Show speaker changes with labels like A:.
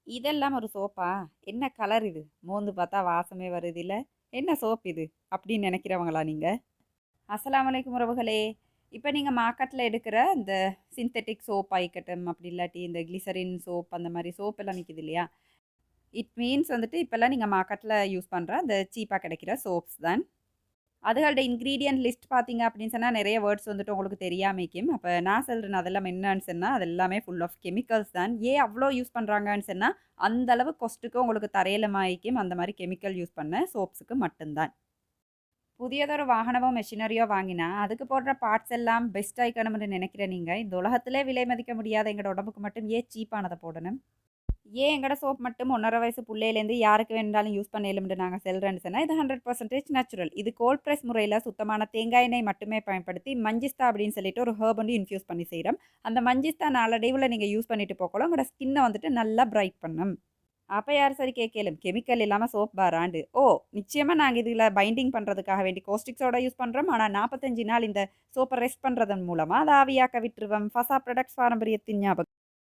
A: இதெல்லாம் ஒரு சோப்பா? என்ன கலர் இது? மோந்து பார்த்தா வாசமே வருதில்ல. என்ன சோப் இது? அப்படின்னு நினைக்கிறவங்களா நீங்க? அஸ்ஸலாமு அலைக்கும் உறவுகளே! இப்ப நீங்க மார்க்கெட்ல எடுக்கிற இந்த சிந்தெடிக் சோப் ஆயிக்கட்டும், அப்படி இல்லாட்டி இந்த கிளிசரின் சோப் அந்த மாரி சோப் எல்லாம் விக்குது இல்லையா? இட் மீன்ஸ் வந்துட்டு இப்பல்லாம் நீங்க மார்க்கெட்ல யூஸ் பண்ற அந்த சீப்பா கிடைக்கிற சோப்ஸ் தான். அதுகளோட இன்கிரீடியன்ட் லிஸ்ட் பார்த்தீங்க அப்படின்னு சொன்னா, நெறைய வேர்ட்ஸ் வந்துட்டு உங்களுக்கு தெரியாமைக்கும். அப்ப நான் சொல்றேன் அதெல்லாம் என்னன்னு சொன்னா, அது எல்லாமே ஃபுல் ஆஃப் கெமிக்கல்ஸ் தான். ஏன் அவ்ளோ யூஸ் பண்றாங்கன்னு சொன்னா, அந்த அளவு காஸ்ட்டுக்கு உங்களுக்கு தரையிலமாயிக்கும் அந்த மாரி கெமிக்கல் யூஸ் பண்ண சோப்ஸுக்கு மட்டும் தான். புதியதொரு வாகனமோ, மெஷினரியோ வாங்கினா, அதுக்கு போடுற பார்ட்ஸ் எல்லாம் பெஸ்ட் ஆயிக்கணும்னு நினைக்கிற நீங்க, இந்த உலகத்திலே விலை மதிக்க முடியாத எங்களோட உடம்புக்கு மட்டும் ஏன் சீப்பானத போடணும்? ஏன் எங்கட சோப் மட்டும் 1½ வயசு புள்ளையிலேருந்து யாருக்கு வேணும்னாலும் யூஸ் பண்ணலும்னு நாங்க சொல்றேன்னு சொன்னா, இது 100% நேச்சுரல். இது கோல்ட் பிரஸ் முறையில சுத்தமான தேங்காய் எண்ணெய் மட்டுமே பயன்படுத்தி, மஞ்சிஸ்தா அப்படின்னு சொல்லிட்டு ஒரு ஹெர்ப் வந்து இன்ஃப்யூஸ் பண்ணி செய்றோம். அந்த மஞ்சிஸ்தா நாளடைவுல நீங்க யூஸ் பண்ணிட்டு போகக்குள்ள, உங்களோட ஸ்கின்ன வந்துட்டு நல்லா பிரைட் பண்ணும். அப்ப யார் சரி கேட்கலும். கெமிக்கல் இல்லாம சோப் பாராண்டு. ஓ! நிச்சயமா நாங்க இதுல பைண்டிங் பண்றதுக்காக வேண்டி காஸ்டிக் சோடா யூஸ் பண்றோம். ஆனா 45 நாள் இந்த சோப்ப ரெஸ்ட் பண்றதன் மூலமா அத ஆவியாக்க விட்டுருவோம். ஃபசா புரொடக்ட்ஸ் பாரம்பரியத்தின் ஞாபகம்.